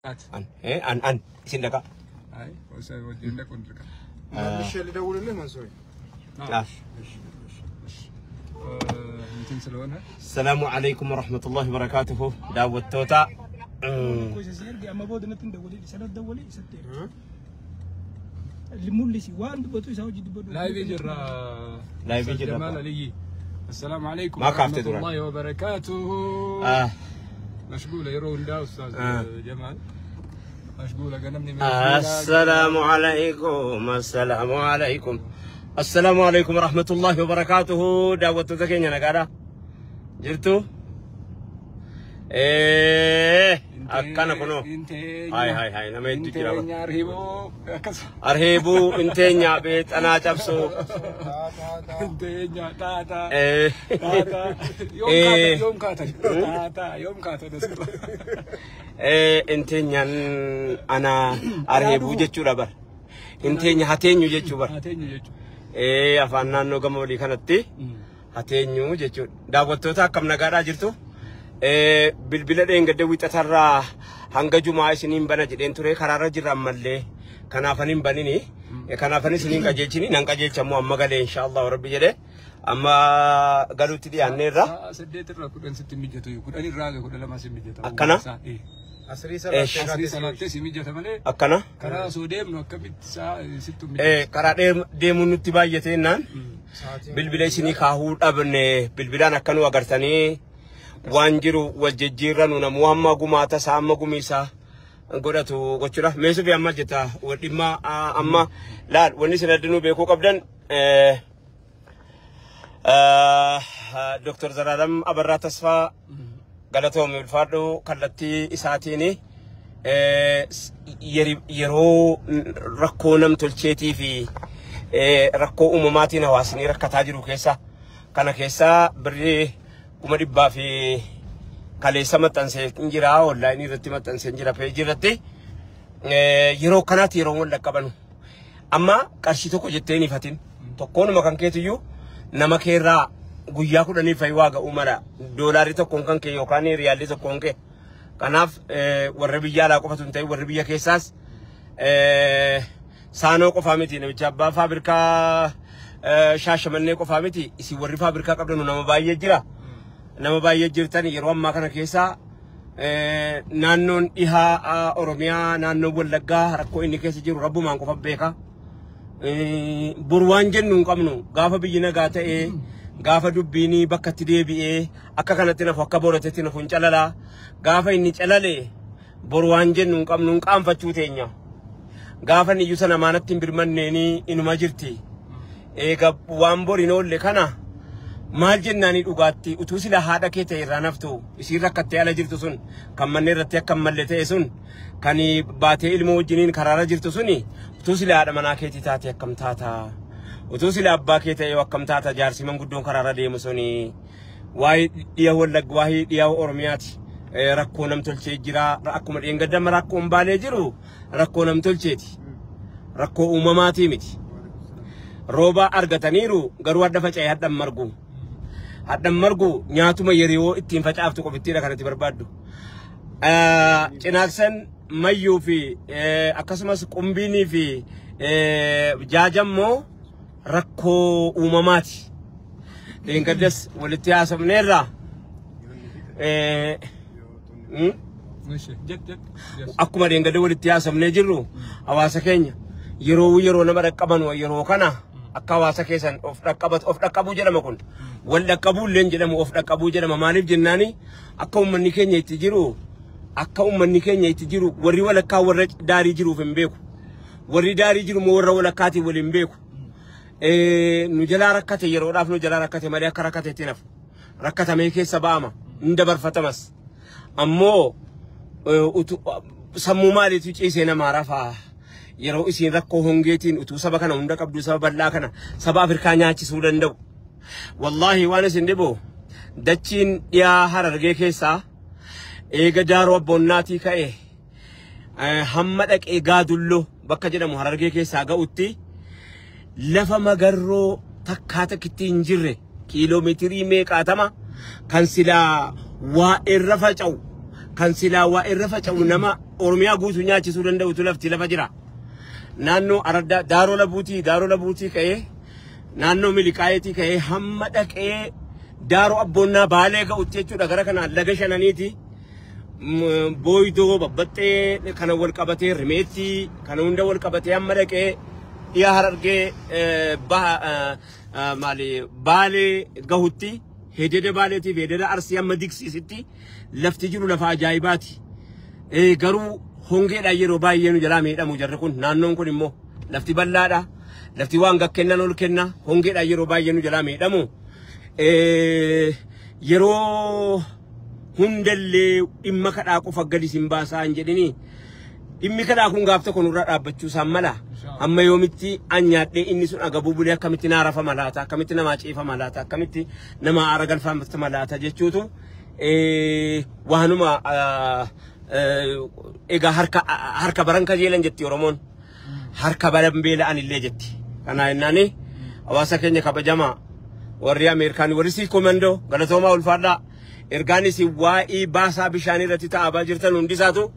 an sindaka ay وسوي ودينا كنت مش اللي دور لنا نسوي السلام عليكم ورحمة الله وبركاته دعوة توتا لا يجي السلام عليكم ورحمة الله وبركاته مشغولة يرون دا أستاذ جمال مشغولة قنمني السلام عليكم السلام عليكم السلام عليكم ورحمة الله وبركاته دعوة تكيني نقارا جرتو أكنا كنو هاي نميت تجرا أرهبو انتينيا بيت أنا جابسو انتينيا تاتا يوم كاتا تاتا يوم كاتا انتينيا أنا أرهبو جتشو ربر انتينيا هاتينيو جتشو بر أفنان نو كمولي كانتي هاتينيو جتشو دعوتوتا كم نقارا جرتو bilbila deengadde wixatarraa hanga jumaa isiniin bana jedheen ture karaarra jirra mallee kanaafanin banini kanaafanin isiniin qajeelchini nan qajeelchamu amma galee inshallah rabbi jedhe amma galuutti dhiyaanneerra saddeetirra kudhan sitti mijjatu kudhan irraa kudha lama si mijjata akkana asrii salattee si mijjata malee akkana karaa soo deemnu akkamitti sittu karaa deemuun nutti baay'ateennaan bilbila isinii kaahuu dhabne bilbilaan akkanuu agartanii wanjiru wajjijjiirra nuna muhamma gumaata saamma gumisa godhatu gochura meesu bi amma jeta wadimma amma laal wonni sinadinu beeku qabdan Dr. Zararam Abarra Tasfa galatom ulfaadho kallatti isaatiini yeroo rakkoo nam tolcheetii fi rakkoo uumamaatiin hawaasni rakkataa jiru keessa kana keessa birrii kuma dhibbaa fi kaleessa maxxansee jira online irratti maxxansee jira page irratti yeroo kanaatti yeroo wal qaqqabanu amma qarshii tokko jetteen ifatin tokkoonuma kan keetiyyuu nama keerraa guyyaa 10 fa'i waaga uumara doolaarii tokkoon kan kee yookaan riyaalii tokkoon kee kanaaf warra biyya alaa qofatu hin ta'in warra biyya keessaas saanoo qofaa miti namicha abbaa faabirikaa shaashamannee qofaa miti isin warri faabirikaa qabdanu nama baay'ee jira nama baay'ee jirtan yeroo ammaa kana keessa naannoon dhihaa Oromiyaa naannoo Wallaggaa rakkoo inni keessa jiru rabbumaan qofa beeka burwaan jennu hin qabnu gaafa biyyi nagaa ta'ee gaafa dubbiin bakka itti deebi'ee akka kanatti nafu akka booratetti nafu hin calalaa gaafa inni calale burwaan jennu hin qabnu hin qaanfachuu teenya gaafa niyyuu sana maanatti hin birmanneeni inuma jirti eega waan boriin oolle kana maal jennaani dhugaatti utuu sila haadha kee ta'e irraa naftu isiin rakkattee ala jirtu sun kan manneen irratti akka malle ta'e sun kan baatee ilmoo wajjiniin karaara jirtu suni utuu sila haadha manaa keetii taate akkam taata utuu sila abbaa kee ta'e akkam taata jaarsi manguddoon karaara deemu suni waa'ee dhiya Wallagga waa'ee dhiya Oromiyaati rakkoo nam tolchee jira akkuma dheengaddama rakkoon baalee jiru rakkoo nam tolcheeti rakkoo uumamaatii miti rooba argataniiru garuu hadda faca'ee haddan margu haddan margu nyaatuma yeroo ittiin facaaftu qofittiidha kanatti barbaaddu cinaaksan mayyuu fi akkasumas qumbiinii fi jaajammoo rakkoo uumamaati dheengaddas walitti haasofneerra akkuma dheengadda walitti haasofnee jirru hawaasa keenya yeroo nama dhaqqabanu yeroo kana akka hawaasa keessan of dhaqqabuu jedhama kun wal dhaqqabuu illee jedhamu of dhaqqabuu jedhama maaliif jennaani akka uummanni keenya itti jiru warri walakkaa warra daarii jiruuf hin beeku warri daarii jiru moo warra walakkaatii waliin beeku nu jalaa rakkate yeroodhaaf nu jalaa rakkate malee akka rakkateetti nafu rakkatamee keessa ba'ama hin dabarfatamas ammoo sammuu maaliitu ciisee namaa rafaa yeroo isin rakkoo hongeetiin utuu saba kana hunda qabdu saba bal'aa kana saba Afrikaa nyaachisuu danda'u wallahi waan isin dhibu dachiin dhiyaa Harargee keessaa eega jaaroo abboonnaatii ka'e hamma dhaqee Gaadulloo bakka jedhamu Harargee keessaa ga'utti lafa magarroo takkaa takkitti hin jirre kiiloomeetirii meeqaatama kan silaa waa irra faca'u kan silaa waa irra faca'u nama Oromiyaa guutuu nyaachisuu danda'utu lafti lafa jira. Naannoo Araddaa Daaroo Labuutii ka'ee naannoo Miliqaayetii ka'ee hamma dhaqee Daaroo Abboonnaa Baalee ga'utti jechuudha gara kanaan laga shananiiti. Booydoo babbaxxee kana wal qabatee rimeetti kana hunda wal qabatee hamma dhaqee dhiyaa Harargee Baalee gahutti hededa Baaleetiif hededa Arsii hamma Diksiisitti lafti jiru lafa ajaa'ibaati. Garuu hongeedhaan yeroo baay'ee nu jalaa miidhamu jarri kun naannoon kun immoo lafti bal'aadha. Lafti waan gakkennan ol kenna hongeedhaan yeroo baay'ee nu jalaa miidhamu. Yeroo hundallee dhimma kadhaa qofa gadi sin baasaa hin jedhini. Dhimmi kadhaa kun gaaf tokko nurra dhaabbachuu isaan mala. Amma yoomitti anyaadhee inni sun agabuu bulee akkamitti naa rafama laata akkamitti namaa ciifama laata akkamitti namaa aara galfama laata jechuutu waanuma egaa harka baran kajeelan jetti Oromoon harka baran beela'an illee jetti. Kana jennaani hawaasa keenya kabajamaa warri Ameerikaanii warri sii komandoo galatoomaa ulfaadhaa ergaanis waa'ee baasaa bishaanii irratti taa'aa jirtan hundisaatu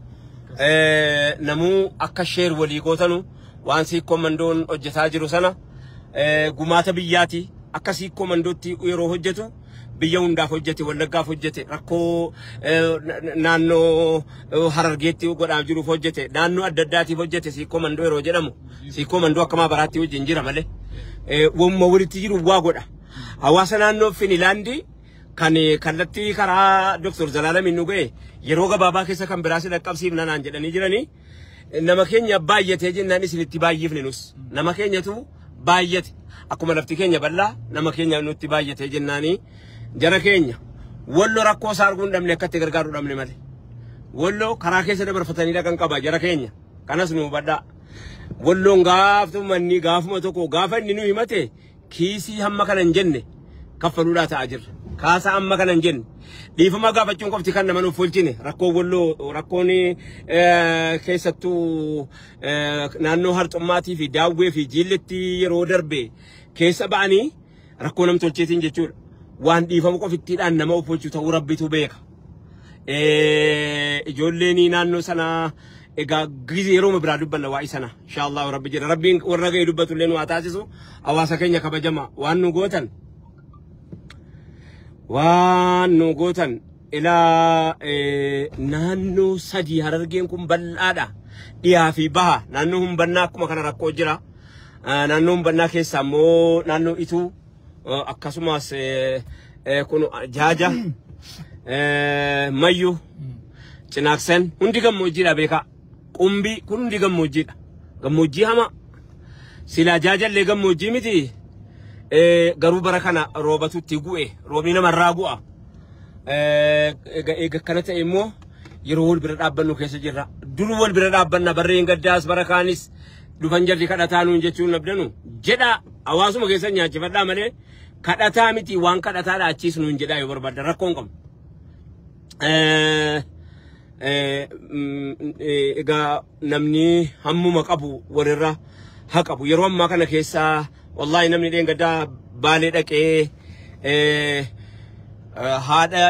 namuu akka sheer walii gootanu waan sii komandoon hojjetaa jiru sana gumaata biyyaati akka sii komandootti yeroo hojjetu biyya hundaaf hojjete Wallaggaaf hojjete rakkoo naannoo Harargeetti godhaa jiruuf hojjete naannoo adda addaatiif hojjete sii komandoo yeroo jedhamu sii komandoo akkama baraatti wajjin jira malee wamma walitti jiru waa godha. Hawaasa naannoo Finilaandii kan kallattii karaa Dr. Zalaalam nu ga'e yeroo gabaabaa keessa kan biraas dhaqqabsiifna naan jedhanii jiranii nama keenya baay'atee jennaan isinitti baay'ifne nus nama keenyatu baay'ate akkuma lafti keenya bal'aa nama keenya nutti baay'atee jennaanii jara keenya Walloo rakkoo isaa arguu hin dhabne akkatti gargaaruu dhabne malee Walloo karaa keessa dabarfatanii dhaqan qaba jara keenya kanas nu hubadhaa. Walloon gaafuma tokko gaafa inni nu himate kiisii hamma kana hin jenne kaffaluudhaa ta'aa jirra. Kaasa amma kana hin jenne dhiifama gaafachuun qofti kan nama nuuf oolchine rakkoo Walloo rakkoon keessattuu naannoo Harxummaatii fi Daawwee fi Jiilletti yeroo darbe keessa ba'anii rakkoo nam tolcheetiin jechuudha. Waan dhiifama qofittiidhaan nama of oolchu ta'uu rabbitu beeka. Ijoolleen naannoo sana egaa gizi yeroo biraa dubbanna waa'ee sana inshallah rabbi jira rabbiin warra ga'ee dubbatu illee nu haa taasisu hawaasa keenya kabajama waan nu gootan ilaa naannoo sadii Harargeen kun bal'aadha dhiyaa fi baha naannoo Humbannaa akkuma kana rakkoo jira naannoo Humbannaa keessa immoo naannoo Ituu akkasumas kun Jaaja Mayyuu Cinaaksen hundi gammoojjiidha beekaa Qumbii kun hundi gammoojjiidha gammoojjii hama silaa Jaajallee gammoojjii miti garuu bara kana roobatutti gu'e roobni namarraa gu'a eega kana ta'e immoo yeroo wal bira dhaabbannu keessa jirra dur wal bira dhaabbanna barreen gaddaas bara kaanis dhufan jarri kadhataa nuun jechuun nabdanu jedha hawaasuma keessa nyaachifadhaa malee kadhataa miti waan kadhataadha achiis nuun jedhaa yoo barbaadda rakkoon qabnu. Egaa namni hammuma qabu warra haa qabu yeroo ammaa kana keessaa wallahi namni dheengaddaa Baalee dhaqee haadha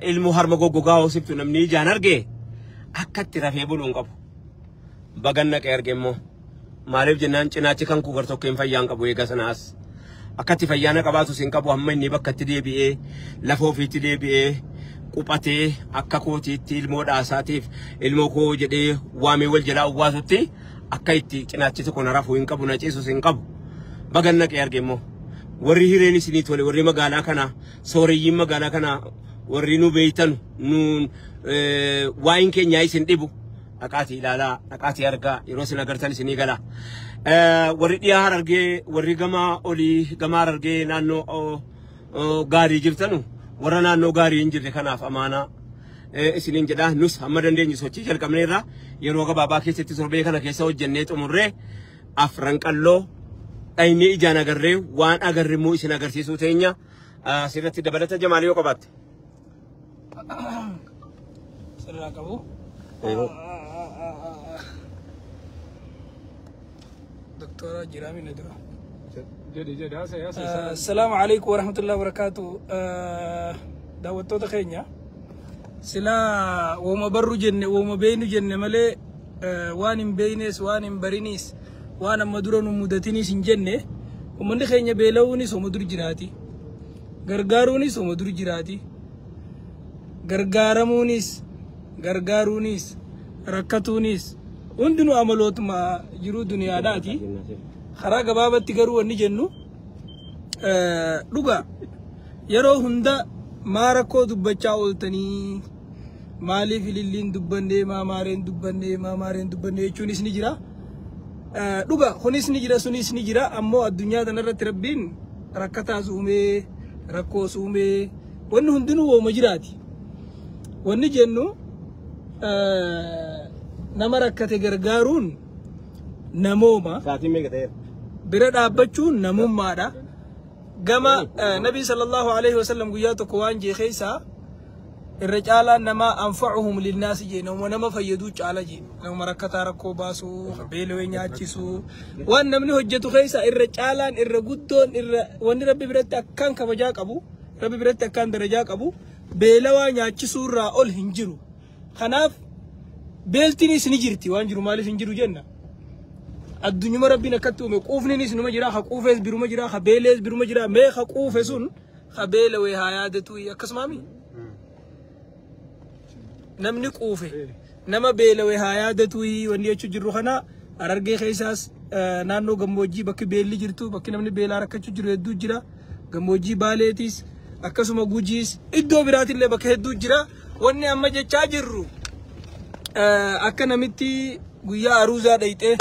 ilmoo harma goggogaa hoosiftu namni ijaan arge akkatti rafee buluun qabu bagan naqee arge immoo maaliif jennaan cinaachi kan kuu gartokkeen fayyaan qabu eega sanaas akkatti fayyaana qabaatu sin qabu hamma inni bakkatti deebi'ee lafa ofiitti deebi'ee quphatee akka kootiitti ilmoo dhaasaatiif ilmoo koo jedhee waamee wal jalaa uwwaatutti akka itti cinaachi tokko na rafuu hin qabu na ciisus hin qabu bagan naqee arge immoo warri hireen isinii tole warri magaalaa kana sooreyyiin magaalaa kana warri nu beeytan nuun waa'in keenyaa isin dhibu dhaqaatii ilaalaa dhaqaatii argaa yeroo isin agartan isinii gala warri dhiyaa Harargee warri gamaa olii gamaa Harargee naannoo gaarii jirtanu warra naannoo gaarii hin jirre kanaaf amaanaa isiniin jedhaa nus hamma dandeenyu sochii jalqabneerra yeroo gabaabaa keessatti torbee kana keessa hojjennee xumurree afran qalloo dhaynee ijaan agarree waan agarre immoo isin agarsiisuu teenya asirratti dabalata Jamaal yoo qabaatte. Sirraa qabu. Doktora Jiraami Nadira. Assalamu alaikum warahmatullahi wabarakatuh. Daawwattoota keenya sila woma barru jenne woma beenu jenne malee waan hin beeynes waan hin barinis waan amma dura nu mudatinis hin jenne ummanni keenya beela'uunis wama dur jiraati gargaaruunis wama dur jiraati gargaaruunis rakkatuunis hundinuu amalootuma jiruu duniyaadhaati karaa gabaabatti garuu wanni jennu dhuga yeroo hunda maa rakkoo dubbachaa ooltanii maaliif ililliin dubbannee maamaareen dubbannee jechuunis ni jira dhuga kunis ni jira sunis ni jira ammoo addunyaa tanarratti rabbiin rakkataas uumee rakkoos uumee wanni hundinuu wooma jiraati wanni jennu nama rakkate gargaaruun namooma bira dhaabbachuun namummaadha gama nabi sallallahu alaihi wasallam guyyaa tokko waan jee keeysaa irra caalaan nama anfa'uhum linnaasi jee nama fayyaduu caala jee nama rakkataa rakkoo baasuu beelawee nyaachisuu waan namni hojjetu keeysaa irra caalaan irra guddoon irra wanni rabbi biratti akkaan kabajaa qabu rabbi biratti akkaan darajaa qabu beelawaa nyaachisuu irraa ol hin jiru kanaaf beeltinis ni jirti waan jiru maaliif hin jiru jenna addunyuma rabbiin akkatti uume quufninis numa jira ha quufees biruma jira ha beelees biruma jira mee ha quufe sun ha beelawee haa yaadatu akkasumaami namni quufe nama beelawee haa yaadatu wanni jechuu jirru kana Harargee keessaas naannoo gammoojjii bakki beelli jirtu bakki namni beelaa rakkachuu jiru hedduu jira gammoojjii Baaleetis akkasuma Gujiis iddoo biraatillee bakka hedduu jira wanni amma jechaa jirru akka namitti guyyaa aruuzaa dhayxee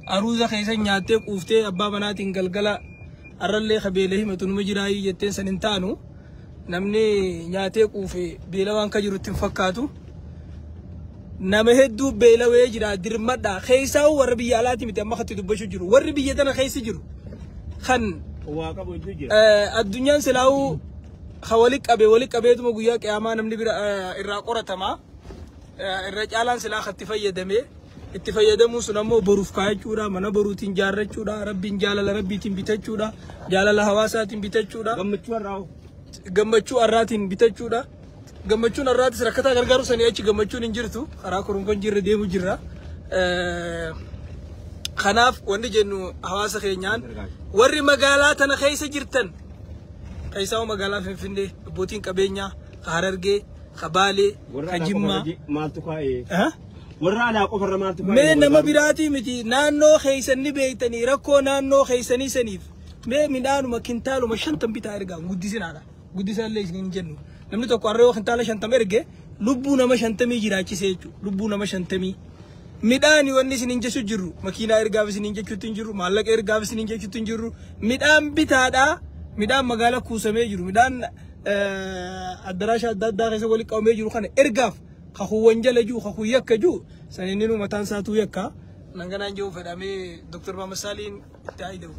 aruuza keessa nyaattee quuftee abbaa manaatiin galgala arrallee kabeelee himatu numa jiraayii jetteen san hin taanu namni nyaatee quufe beela waan ka jirutti hin fakkaatu nama hedduu beelawee jira dirmadha keessaa warra biyya alaati miti amma katti dubbachuu jiru warri biyya tana keessa jiru kan addunyaan silaa'u wali qabeetuma guyyaa qiyaamaa namni bira irraa qoratama irra caalaan silaa katti fayyadame itti fayyadamuun sun ammoo boruuf kaayachuudha mana boruutiin jaarrachuudha rabbiin jaalala rabbiitiin bitachuudha jaalala hawaasaatiin bitachuudha gammachuu arraatiin bitachuudha gammachuun arraatis rakkataa gargaaru sanii achi gammachuun hin jirtu karaa kurunkan jirre deemu jirra kanaaf wanni jennu hawaasa keenyaan warri magaalaa tana keessa jirtan keessaa magaalaa Finfinnee abbootiin qabeenyaa Harargee Baalee Jimmaa maaltu kaa'ee warra alaa qofarra maaltu kaa'ee mee nama biraatii miti naannoo keessanii beeytanii rakkoo naannoo keessanii saniif mee midhaanuma kintaaluma 50 bitaa ergaa guddisaallee isin hin jennu namni tokko arree kintaala 50 erge lubbuu nama 50 jiraachise jechuudha lubbuu nama 50 midhaan wanni isin hin jechu jirru makiinaa ergaaf isin hin jechuutti hin jirru maallaqa ergaaf isin hin jechuutti hin jirru midhaan bitaadha midhaan magaalaa kuusamee jiru midhaan addaraasha adda addaa keessa walitti qabamee jiru kana ergaaf kakuwwan jala jiru kakuu yakka jiru saninni nu mataan isaatuu yakka nanganaan jiru fedhamee Dr. Muhammad Saaliin itti haayidawu.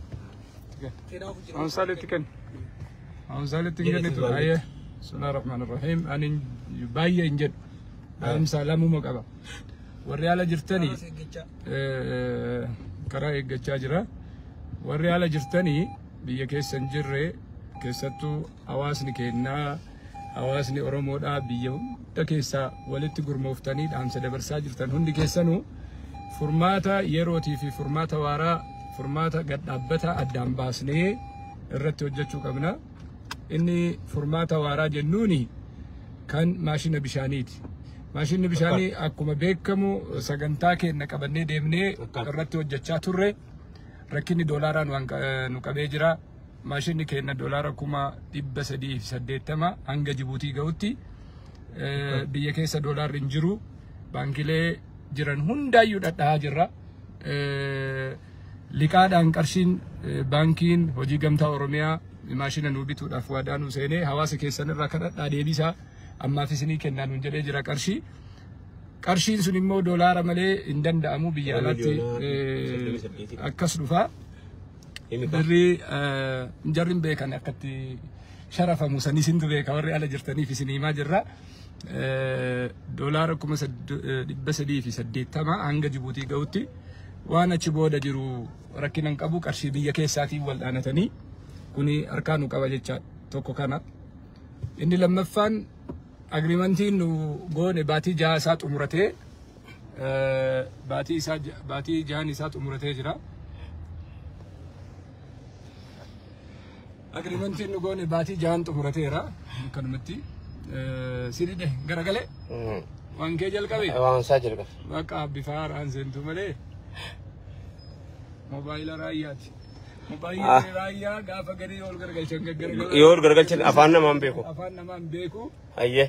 Amsalitti kennitu ayee bismillahir rahmanir rahim anin baay'ee hin jedhu amsalamuma qaba warri ala jirtanii karaa eeggachaa jira warri ala jirtanii biyya keessan jirre keessattuu hawaasni kennaa hawaasni Oromoodhaa biyya hunda keessaa walitti gurmooftanii dhaamsa dabarsaa jirtan hundi keessanuu furmaata yerootii fi furmaata waaraa furmaata gadhaabbataa addaan baasnee irratti hojjechuu qabna. Inni furmaata waaraa jennuuni kan maashina bishaaniiti. Maashinni bishaanii akkuma beekamu sagantaa keenya qabannee deemnee irratti hojjechaa turre rakkinni doolaaraan waan nu qabee jira. Maashinni keenya doolaara 380 hanga Jibuutii ga'utti biyya keessa doolaarri hin jiru baankilee jiran hundaayyuu dhadhaa jirra. Liqaadhaan qarshiin baankiin hojii gamtaa Oromiyaa maashina nuu bituudhaaf waadaa nu seenee hawaasa keessan irraa kadhadhaa deebisaa ammaaf isinii kennaa nuun jedhee jira qarshiin sun immoo doolaara malee hin danda'amu biyya alaatti akkas dhufaa birrii jarrin beekan akkatti sharafamu sanis hindu beeka warri ala jirtaniif isin himaa jirra doolaara 380 hanga Jibuutii ga'utti waan achi booda jiru rakkinan qabu qarshii biyya keessaatiin wal dhaanatanii kuni harkaanu qaba jecha tokko kana inni lammaffaan agriimantiin nu goone baatii jaha isaa xumuratee baatii jahan isaa xumuratee jira. Agriimantiin nu goone baatii jahan xumurateera kanumatti sidide garagalee waan kee jalqabe waan isaa jalqabe bakka bifa haaraan seentu malee mobaayila raayyaati. Mobaayila raayyaa gaafa gadi ol gargalchan yoo ol gargalchan afaan namaan beeku afaan namaan beeku. Ayyee.